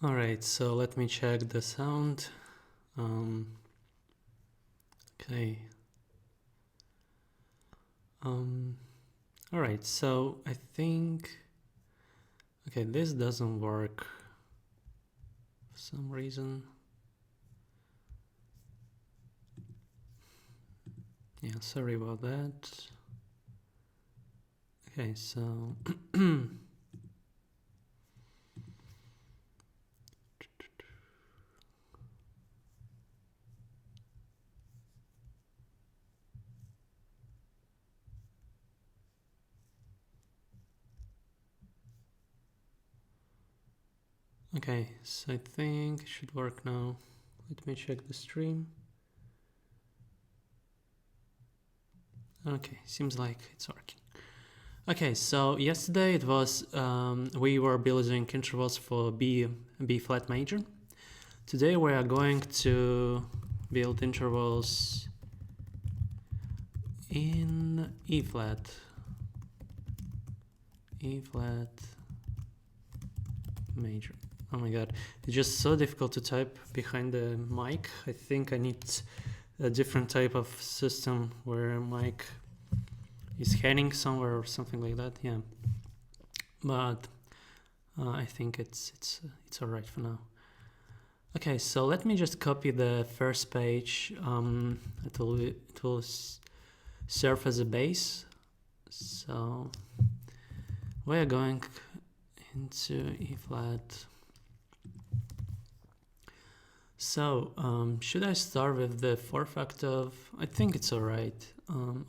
Alright, so let me check the sound. Okay. Alright, so I think... Okay, this doesn't work for some reason. Yeah, sorry about that. Okay, so... Okay, so I think it should work now. Let me check the stream. Okay, seems like it's working. Okay, so yesterday it was we were building intervals for B flat major. Today we are going to build intervals in E flat major. Oh my god, it's just so difficult to type behind the mic. I think I need a different type of system where mic is heading somewhere or something like that. Yeah, but I think it's alright for now. Okay, so let me just copy the first page. It will serve as a base. So we are going into E flat. So should I start with the fourth octave? I think it's alright.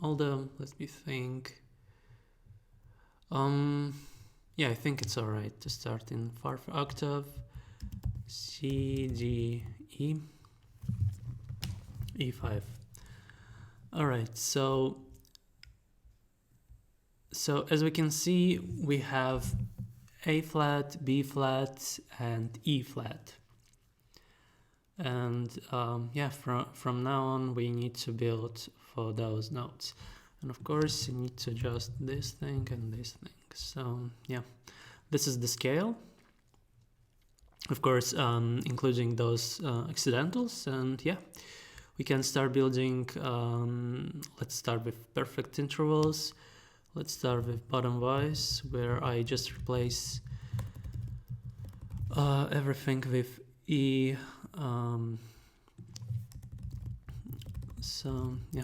Although let me think. Yeah, I think it's alright to start in fourth octave. C, D, E, E5. Alright, so as we can see, we have A flat, B flat, and E flat. And yeah, from now on, we need to build for those notes. And of course, you need to adjust this thing and this thing. So yeah, this is the scale. Of course, including those accidentals. And yeah, we can start building. Let's start with perfect intervals. Let's start with bottom voice, where I just replace everything with E. So yeah.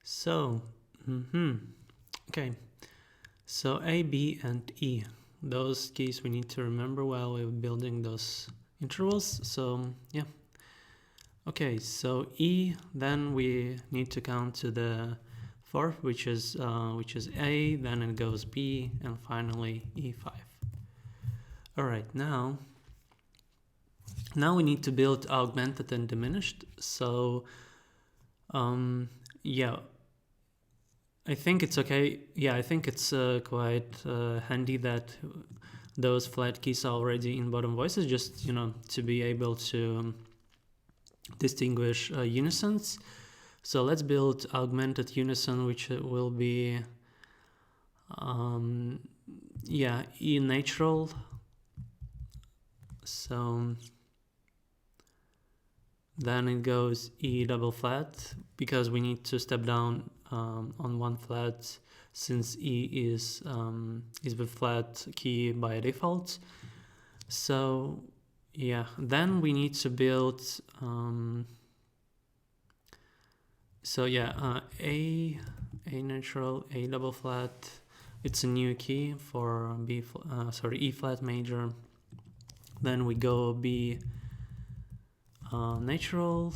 So, okay. So A, B, and E. Those keys we need to remember while we're building those intervals. So yeah. Okay, so E. Then we need to count to the fourth, which is A. Then it goes B, and finally E5. All right, now we need to build augmented and diminished. So yeah, I think it's okay. Yeah, I think it's quite handy that those flat keys are already in bottom voices, just to be able to distinguish unisons. So let's build augmented unison, which will be yeah, E natural. So then it goes E double flat, because we need to step down on one flat, since E is the flat key by default. So yeah, then we need to build so yeah, A natural, A double flat. It's a new key for E flat major. Then we go B natural,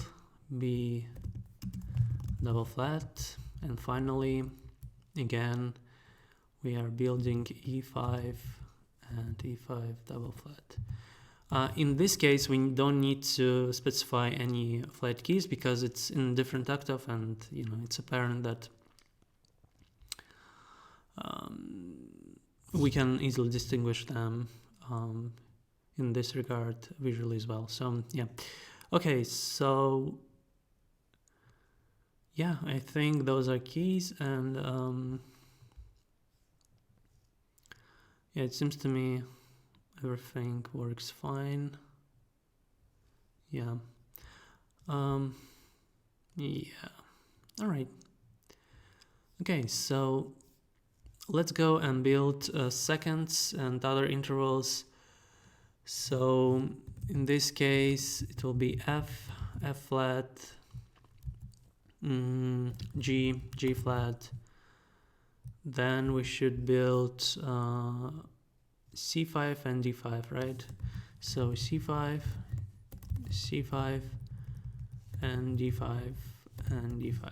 B double flat, and finally again we are building E5 and E5 double flat. In this case, we don't need to specify any flat keys because it's in different octave, and it's apparent that we can easily distinguish them in this regard visually as well. So yeah, okay, so yeah, I think those are keys, and yeah, it seems to me everything works fine. Yeah. Yeah. All right. Okay, so let's go and build seconds and other intervals. So in this case, it will be F flat, G flat. Then we should build C5 and D5, right? So C5, and D5, and D5.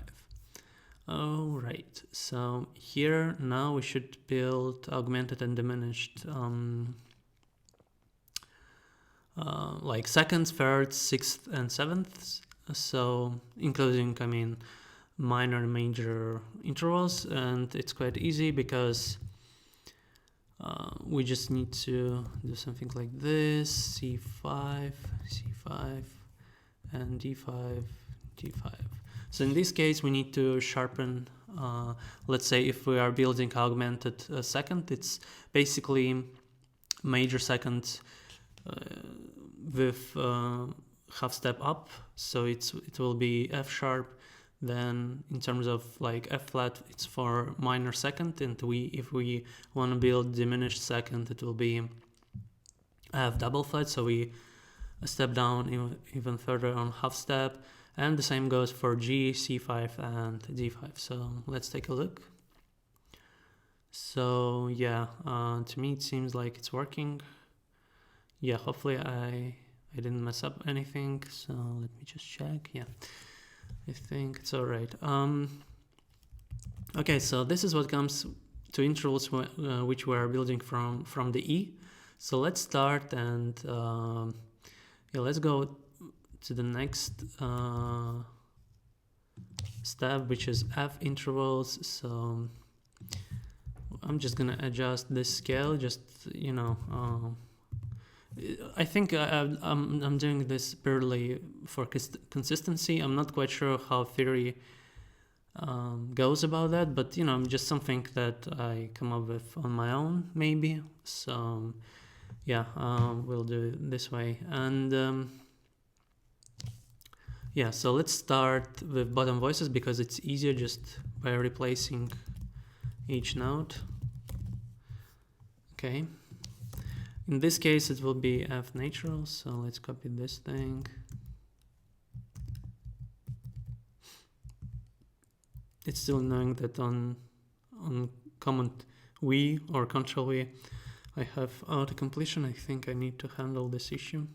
All right, so here now we should build augmented and diminished like seconds, thirds, sixths, and sevenths. So including, minor and major intervals, and it's quite easy because we just need to do something like this: C5, and D5. So in this case, we need to sharpen. Let's say if we are building augmented second, it's basically major second with half step up. So it will be F sharp. Then in terms of like F flat, it's for minor second, and if we want to build diminished second, it will be F double flat. So we step down even further on half step, and the same goes for G, C5, and D5. So let's take a look. So yeah, to me it seems like it's working. Yeah, hopefully I didn't mess up anything. So let me just check. Yeah, I think it's all right. Okay, so this is what comes to intervals which we are building from the E. So let's start and yeah, let's go to the next step, which is F intervals. So I'm just gonna adjust this scale, just I think I'm doing this purely for consistency. I'm not quite sure how theory goes about that, but just something that I come up with on my own, maybe. So yeah, we'll do it this way. And yeah, so let's start with bottom voices because it's easier just by replacing each note. Okay. In this case, it will be F natural, so let's copy this thing. It's still knowing that on Command V or Control V, I have auto-completion. I think I need to handle this issue.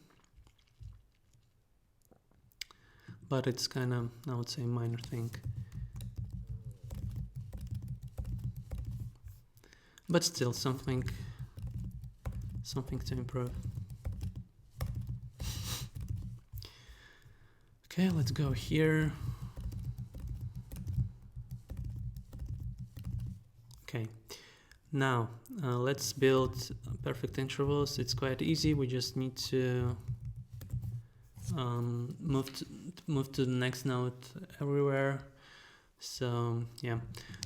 But it's kind of, I would say, minor thing. But still something to improve. Okay, let's go here. Okay, now let's build perfect intervals. It's quite easy. We just need to move to the next note everywhere. So yeah,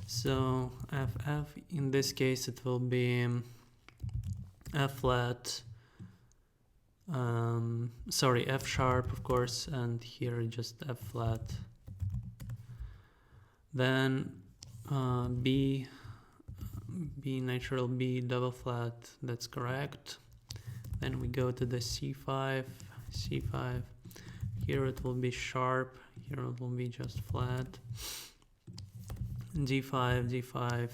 so F, in this case it will be F flat, F sharp, of course, and here just F flat. Then B natural, B double flat, that's correct. Then we go to the C5, here it will be sharp, here it will be just flat. D5,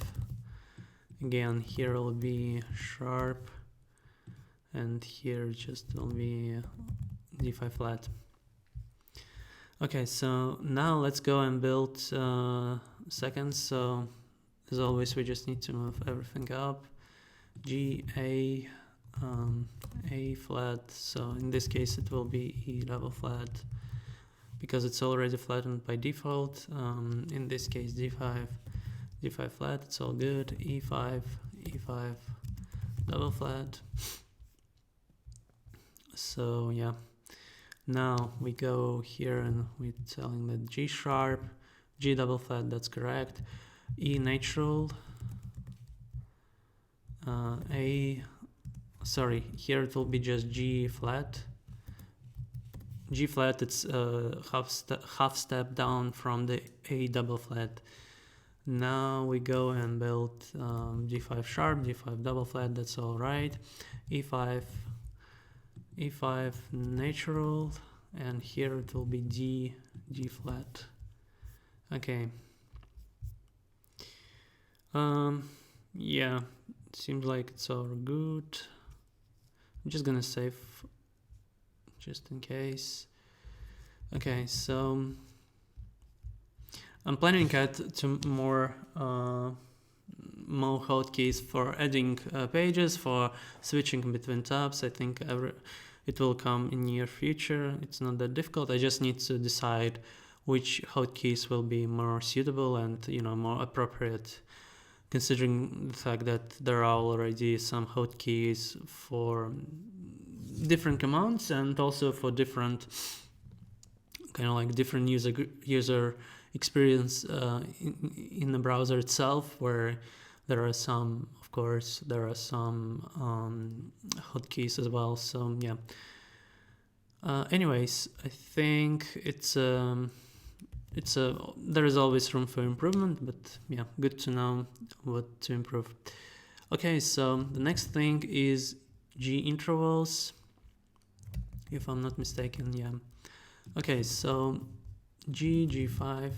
again, here will be sharp, and here just will be D5 flat. Okay, so now let's go and build seconds. So as always, we just need to move everything up. G, A, A flat, so in this case it will be E double flat because it's already flattened by default. In this case D5 flat, it's all good. E5 double flat. So yeah, now we go here and we're telling that G sharp, G double flat, that's correct. E natural, here it will be just G flat. G flat, it's half step down from the A double flat. Now we go and build G5 sharp, G5 double flat, that's all right. E5 natural, and here it will be G flat. Okay. Yeah, seems like it's all good. I'm just gonna save just in case. Okay, so I'm planning to add more hotkeys for adding pages, for switching between tabs. I think it will come in near future. It's not that difficult. I just need to decide which hotkeys will be more suitable and more appropriate, considering the fact that there are already some hotkeys for different commands and also for different different user experience in the browser itself, where there are some, of course, hotkeys as well. So yeah. Anyways, I think there is always room for improvement, but yeah, good to know what to improve. Okay, so the next thing is G intervals, if I'm not mistaken. Yeah. Okay, so G5.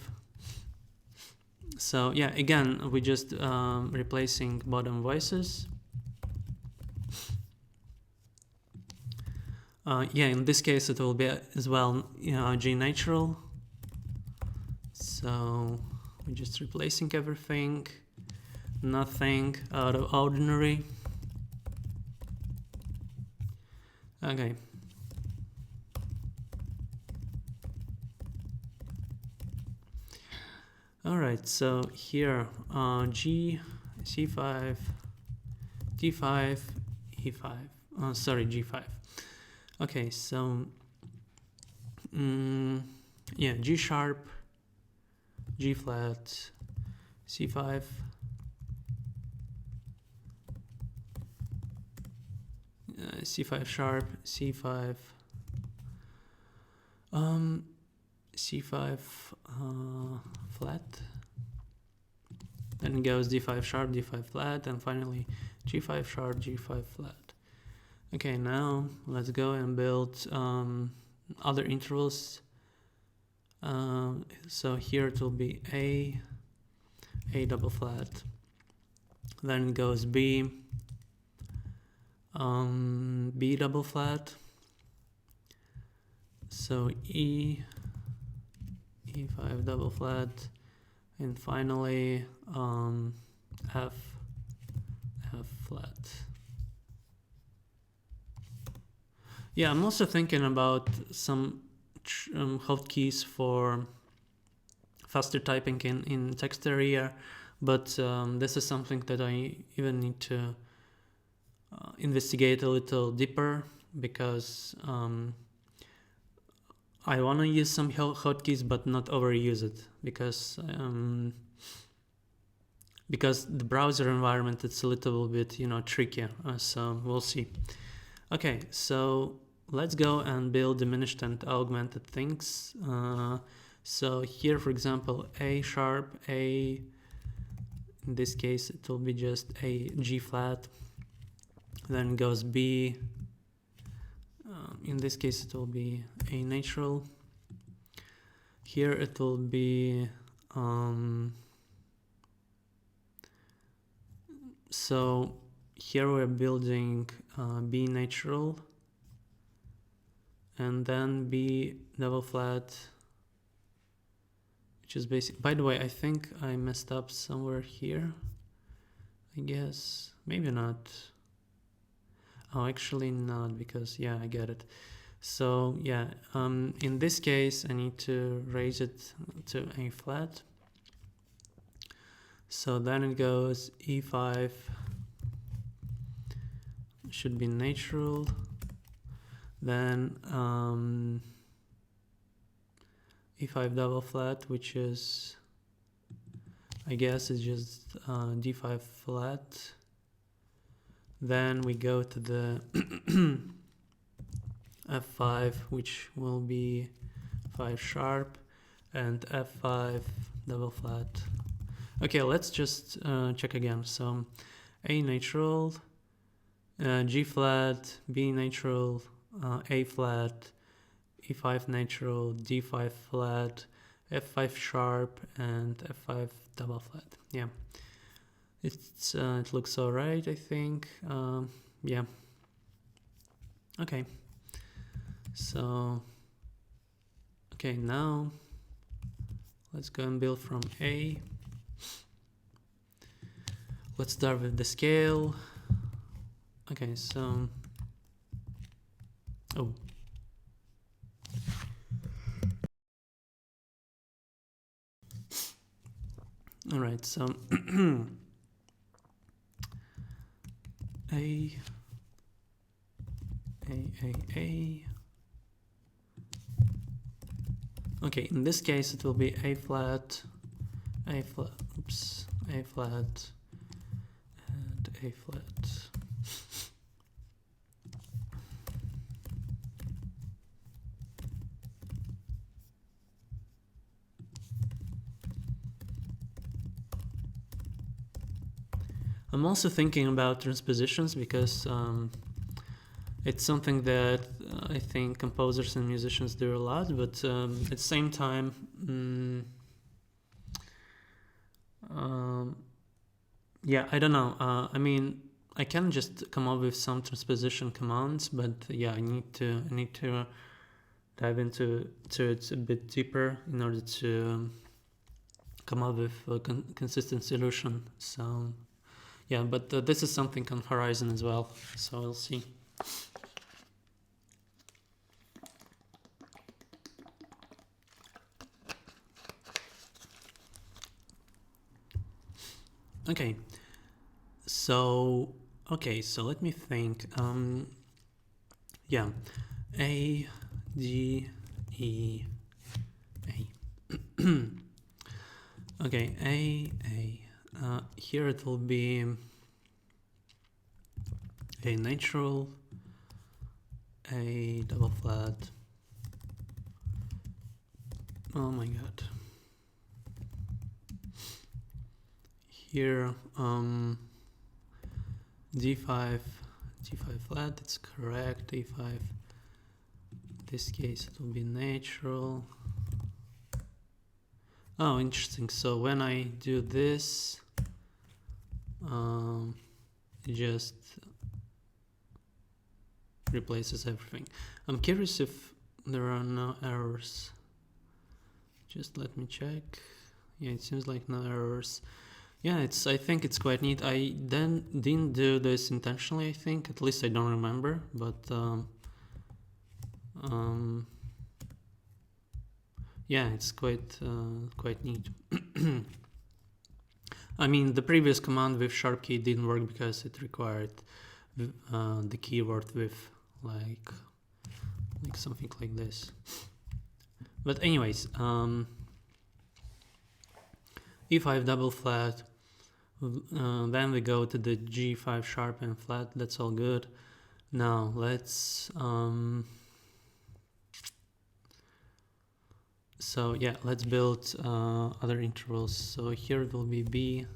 So yeah, again, we just replacing bottom voices. Yeah, in this case it will be as well G natural. So we're just replacing everything, nothing out of ordinary. Okay. All right, so here G, C5, D5, E5. Sorry, G5. Okay, so yeah, G sharp, G flat, C5, C5 sharp, C5, C5 flat, then it goes D5 sharp, D5 flat, and finally G5 sharp, G5 flat. Okay, now let's go and build other intervals. So here it will be A double flat, then it goes B double flat, so E5 double flat, and finally F flat. Yeah, I'm also thinking about some hotkeys for faster typing in text area, but this is something that I even need to investigate a little deeper, because I want to use some hotkeys but not overuse it, because the browser environment, it's a little bit trickier, so we'll see. Okay, so let's go and build diminished and augmented things. So here, for example, A sharp, A, in this case it will be just a G flat, then goes B, in this case it will be A natural, here it will be so here we're building B natural, and then B double flat, which is basic. By the way, I think I messed up somewhere here, I guess, maybe not. Oh, actually not, because yeah, I get it. So yeah, in this case, I need to raise it to A flat. So then it goes E5 should be natural. Then E5 double flat, which is, I guess it's just D5 flat. Then we go to the F5, which will be 5 sharp, and F5 double flat. Okay, let's just check again. So A natural, G flat, B natural, A flat, E5 natural, D5 flat, F5 sharp, and F5 double flat. Yeah, it looks alright, I think. Yeah. Okay. So, okay, now let's go and build from A. Let's start with the scale. Okay, so, oh. All right, so A. Okay, in this case it will be A flat, A flat, A flat, and A flat. I'm also thinking about transpositions because it's something that I think composers and musicians do a lot, but at the same time, yeah, I don't know. I mean, I can just come up with some transposition commands, but yeah, I need to dive into it a bit deeper in order to come up with a consistent solution. So yeah, but this is something on horizon as well, so we'll see. Okay, so let me think. Yeah, A, D, E, A. Okay, A. Here it will be A natural, A double flat. Oh my god. Here, D5 flat, it's correct. A5, in this case it will be natural. Oh, interesting. So when I do this, it just replaces everything. I'm curious if there are no errors. Just let me check. Yeah, it seems like no errors. Yeah, I think it's quite neat. I then didn't do this intentionally, I think. At least I don't remember, but yeah, it's quite neat. I mean, the previous command with sharp key didn't work because it required the keyword with like something like this. But anyways, E5 double flat, then we go to the G5 sharp and flat. That's all good. Now let's so yeah, let's build other intervals. So here it will be B.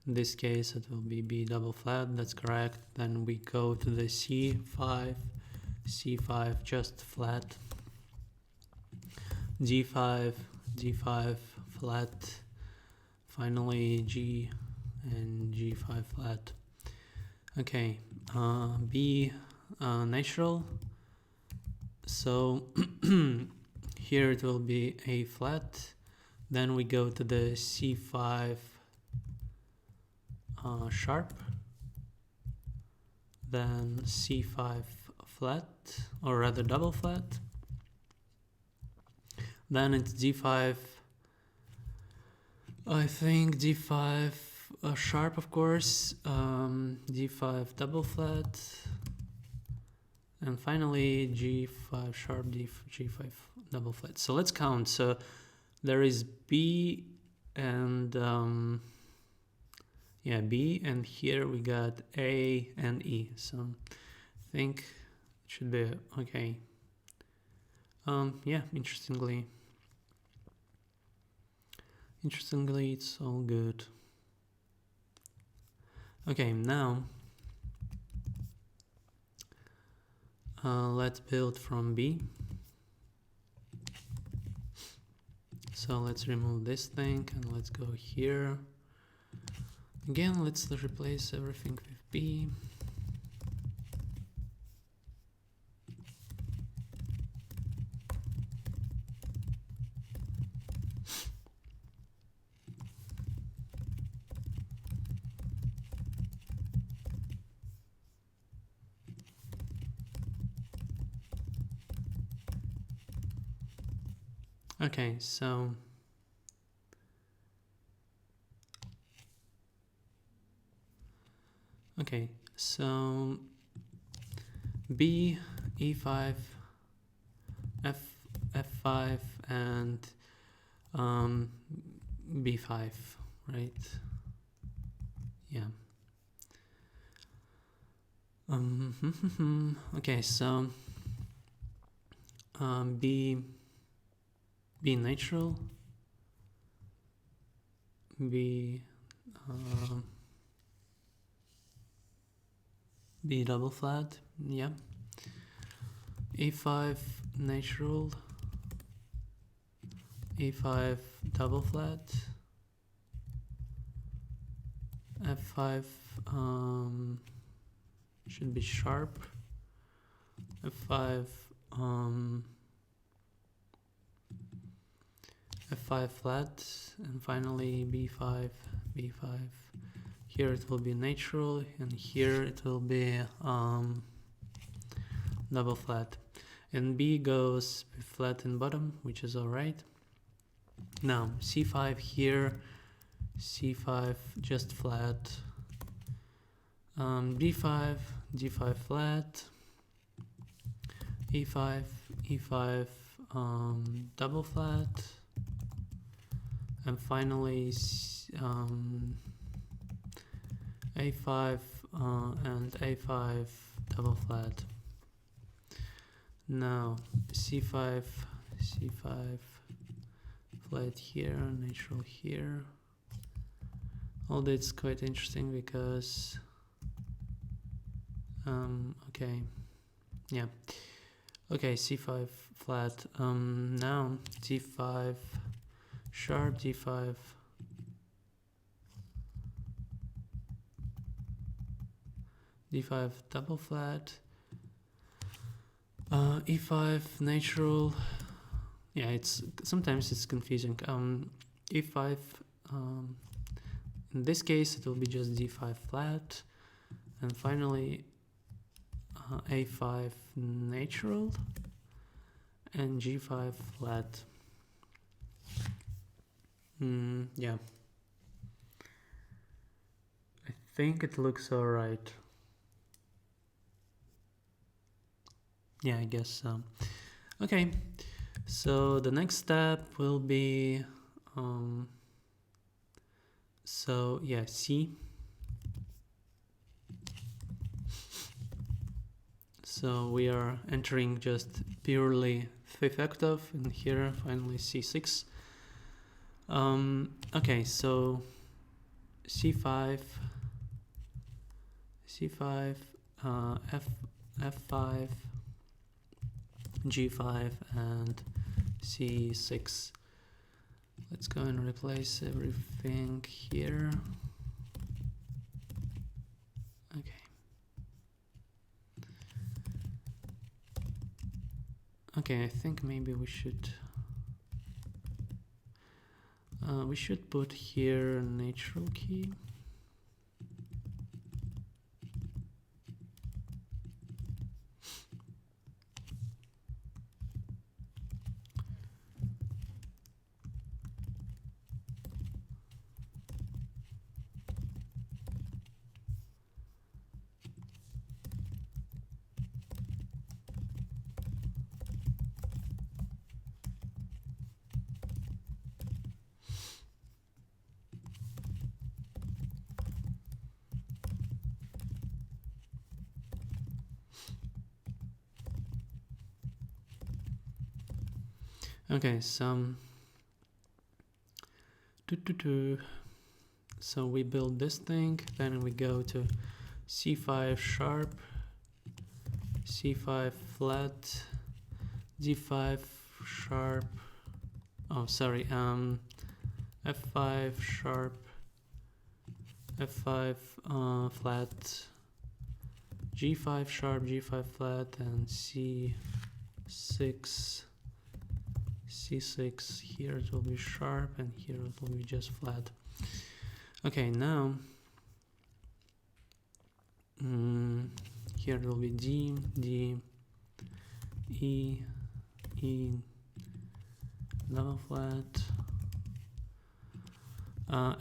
In this case it will be B double flat, that's correct. Then we go to the C5 just flat, D5 flat, finally G and G5 flat. Okay, B natural. So here it will be A flat. Then we go to the C5 sharp. then c5 flat, or rather double flat. Then it's d5, I think d5 sharp, of course, d5 double flat, and finally g5 sharp, g5 double flat. So let's count. So there is B and yeah, B, and here we got A and E. So I think it should be okay. Yeah, interestingly, it's all good. Okay, now let's build from B. So let's remove this thing and let's go here. Again, let's replace everything with B. Okay, so B, E5, F5, and B5, right? Yeah. Okay, so B natural, B double flat, yeah. E5 natural, E5 double flat, F5 should be sharp, F5 F5 flat, and finally B5. Here it will be natural, and here it will be double flat. And B goes flat in bottom, which is alright. Now C5 here, C5 just flat, D5 flat, E5 double flat, and finally A5 and A5 double flat. Now C5 flat here, natural here. All that's quite interesting because okay, yeah, okay, C5 flat. Now D5 sharp, D5 double flat, E5 natural. Yeah, sometimes it's confusing. E5 in this case it will be just D5 flat, and finally A5 natural and G5 flat. Yeah, I think it looks alright. Yeah, I guess so. Okay, so the next step will be so yeah, C. So we are entering just purely fifth octave, and here finally C6. Okay, so C5, F5, G5, and C6. Let's go and replace everything here. Okay. Okay, I think maybe we should put here a natural key. Okay, so so we build this thing, then we go to C5 sharp, C5 flat, D5 sharp, oh sorry, F5 sharp, F5 flat, G5 sharp, G5 flat, and C6, C6, here it will be sharp, and here it will be just flat. Okay, now, here it will be D, D, E, E, double flat,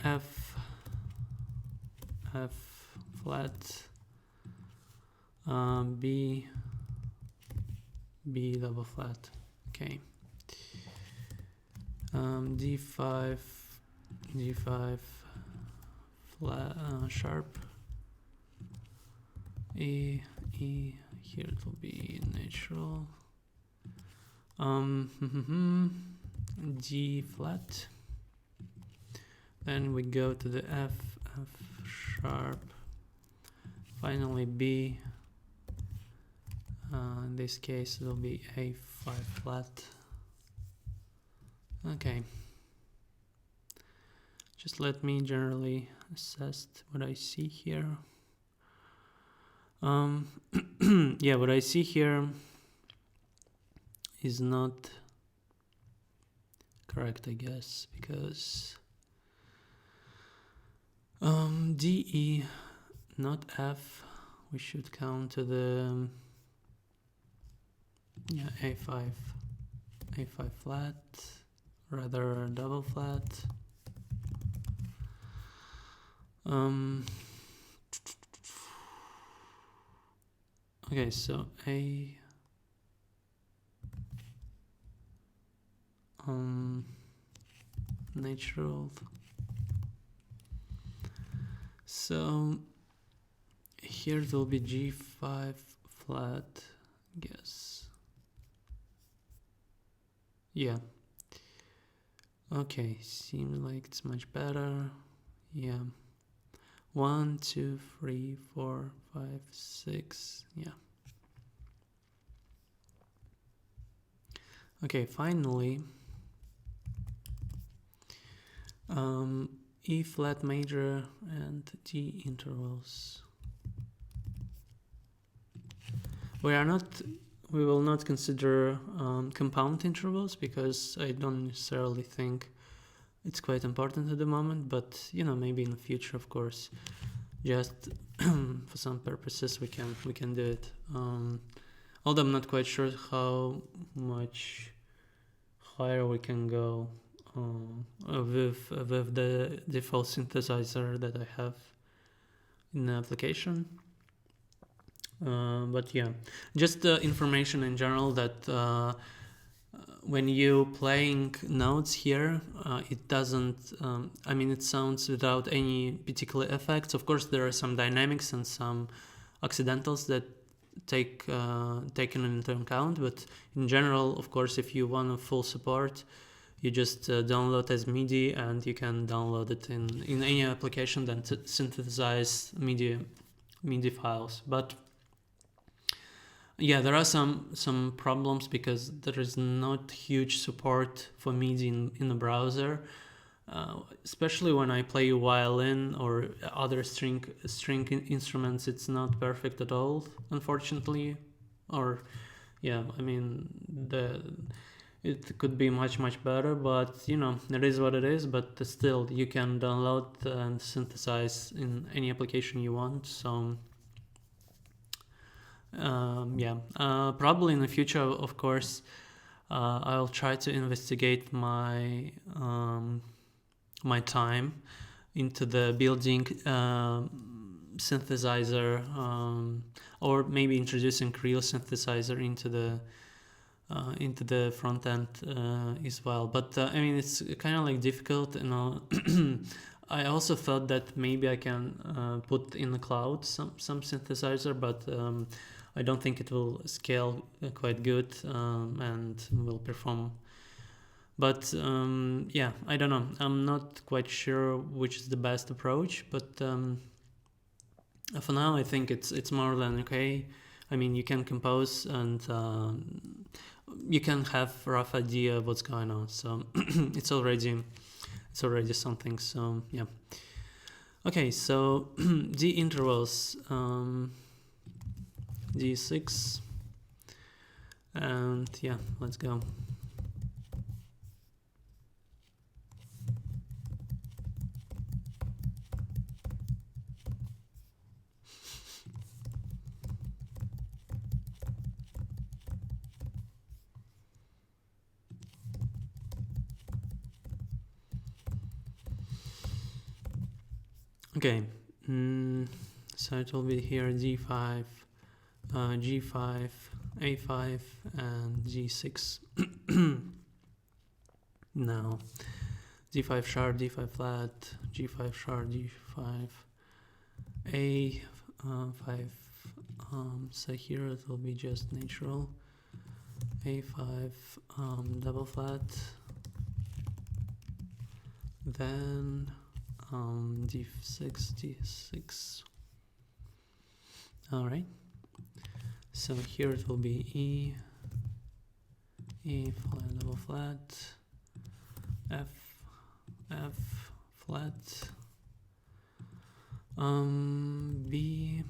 F, F flat, B, B double flat. Okay. D5, D5 flat, sharp, E, E, here it will be natural, D flat, then we go to the F, F sharp, finally B, in this case it will be A5 flat. Okay, just let me generally assess what I see here. Yeah, what I see here is not correct, I guess, because D, E, not F, we should count to the yeah, A5 flat, rather double flat. Okay, so A, natural. So here it will be G5 flat, I guess. Yeah. Okay, seems like it's much better. Yeah. 1, 2, 3, 4, 5, 6. Yeah. Okay, finally, E flat major and D intervals. We will not consider compound intervals because I don't necessarily think it's quite important at the moment, but you know, maybe in the future, of course, just for some purposes we can do it. Although I'm not quite sure how much higher we can go with the default synthesizer that I have in the application. But yeah, just the information in general that when you playing notes here, it doesn't, I mean, it sounds without any particular effects. Of course, there are some dynamics and some accidentals that taken into account, but in general, of course, if you want a full support, you just download as MIDI, and you can download it in any application that synthesize MIDI files. But yeah, there are some problems because there is not huge support for MIDI in the browser, especially when I play violin or other string instruments. It's not perfect at all, unfortunately. Or yeah, I mean, it could be much better, but you know, it is what it is. But still, you can download and synthesize in any application you want. So yeah, probably in the future, of course, I'll try to investigate my my time into the building synthesizer, or maybe introducing real synthesizer into the front end as well. But I mean, it's kind of like difficult, you know. I also thought that maybe I can put in the cloud some synthesizer, but I don't think it will scale quite good and will perform But yeah, I don't know. I'm not quite sure which is the best approach, but for now I think it's more than okay. I mean, you can compose and you can have a rough idea of what's going on. So it's already something. So yeah. Okay, so D intervals, D6, and yeah, let's go. Okay, so it will be here D5, G5, A5, and G6. Now, D5 sharp, D5 flat, G5 sharp, D5, A5. So here it will be just natural. A5, double flat. Then D6, D6. All right. So here it will be E flat, double flat, F flat, B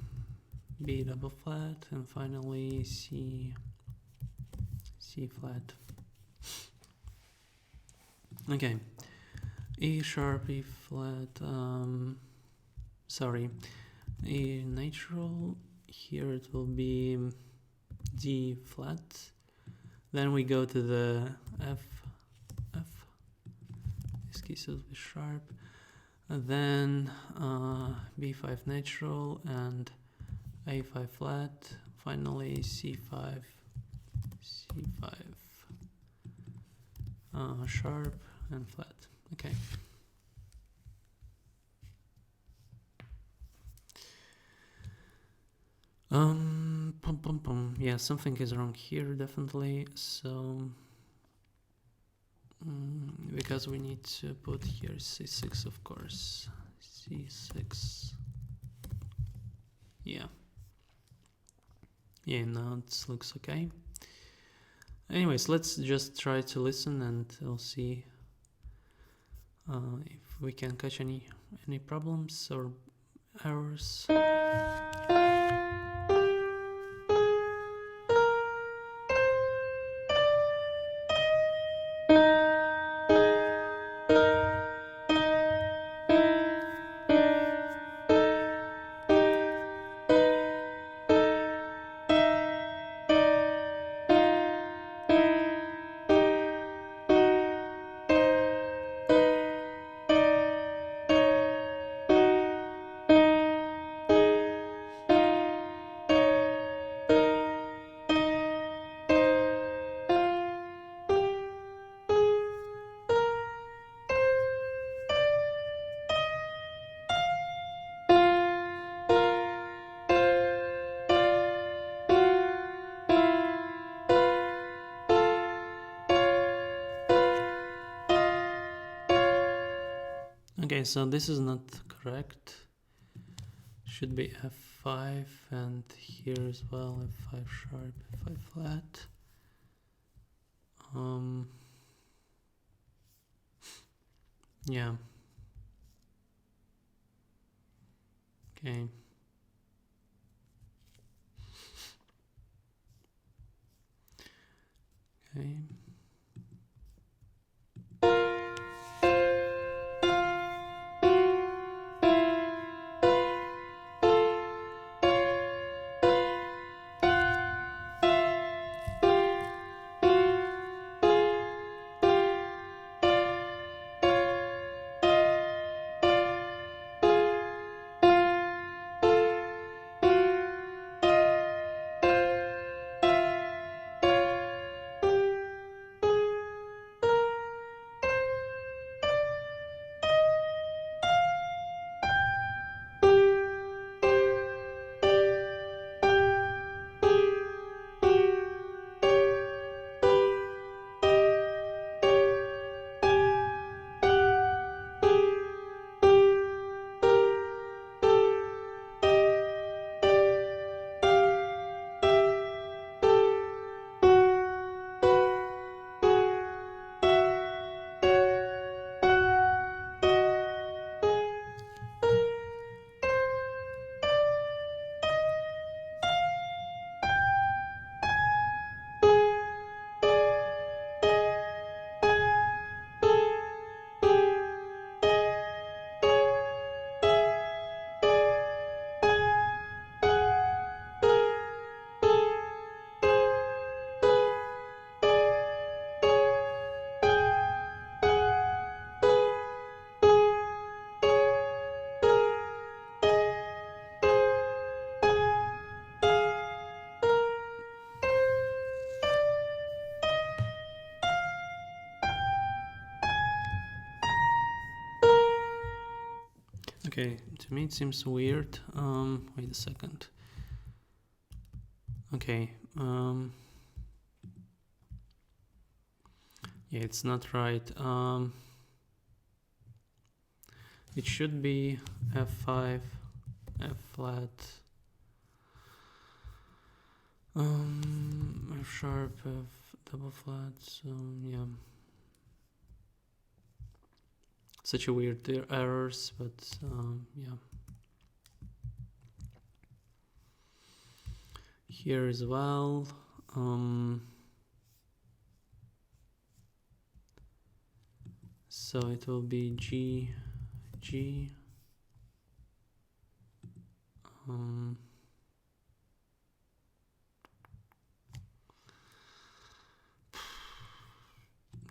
double flat, and finally C flat. Okay. E sharp, E flat, sorry, E natural, here it will be D flat, then we go to the F, this case will be sharp, and then B5 natural and A5 flat, finally C5, sharp and flat. Okay. Yeah, something is wrong here definitely. So because we need to put here C6, of course. C6. Yeah. Yeah, now it looks okay. Anyways, let's just try to listen and we'll see if we can catch any problems or errors. Okay, so this is not correct. Should be F5 and here as well, F5 sharp, F5 flat. Yeah. Okay. Okay. Okay, to me it seems weird. Wait a second. Okay. Yeah, it's not right. It should be F5, F flat, F sharp, F double flat. So yeah, such a weird errors, but yeah. Here as well. So it will be G.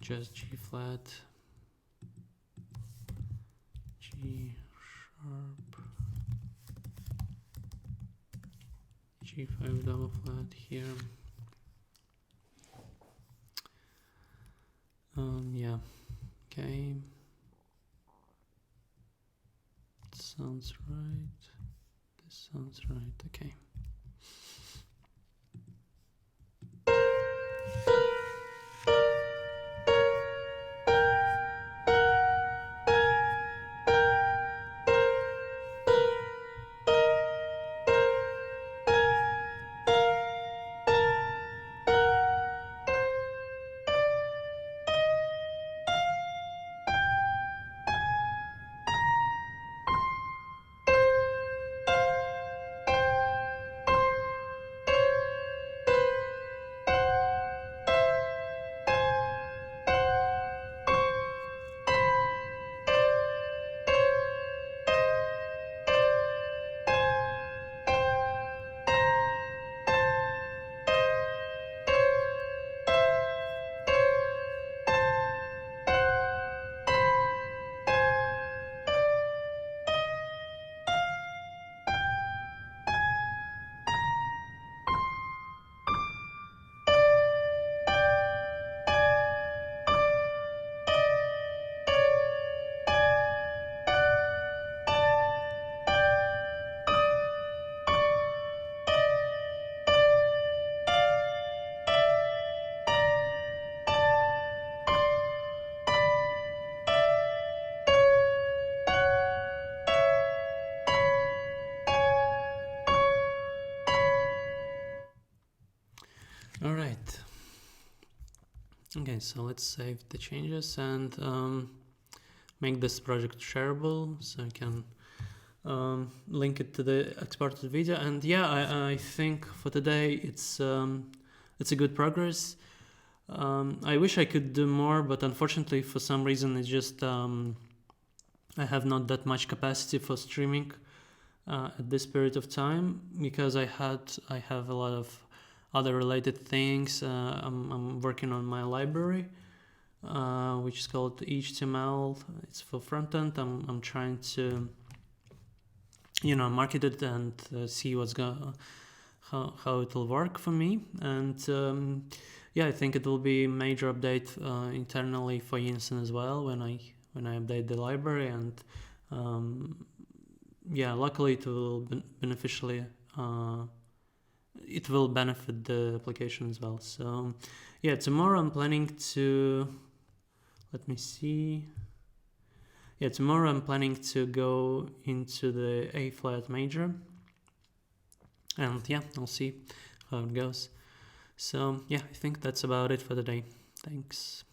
Just G flat, G sharp, G5 double flat here. Yeah, okay. Sounds right. This sounds right, okay. All right. Okay, so let's save the changes and make this project shareable so I can link it to the exported video. And yeah, I think for today it's a good progress. I wish I could do more, but unfortunately for some reason it's just I have not that much capacity for streaming at this period of time because I have a lot of other related things. I'm working on my library, which is called HTML. It's for frontend. I'm trying to, market it and see how it will work for me. And yeah, I think it will be a major update internally for Yinsen as well when I update the library. And yeah, luckily it will beneficially. It will benefit the application as well. So yeah, tomorrow I'm planning to, let me see. Yeah, tomorrow I'm planning to go into the A flat major. And yeah, I'll see how it goes. So yeah, I think that's about it for today. Thanks.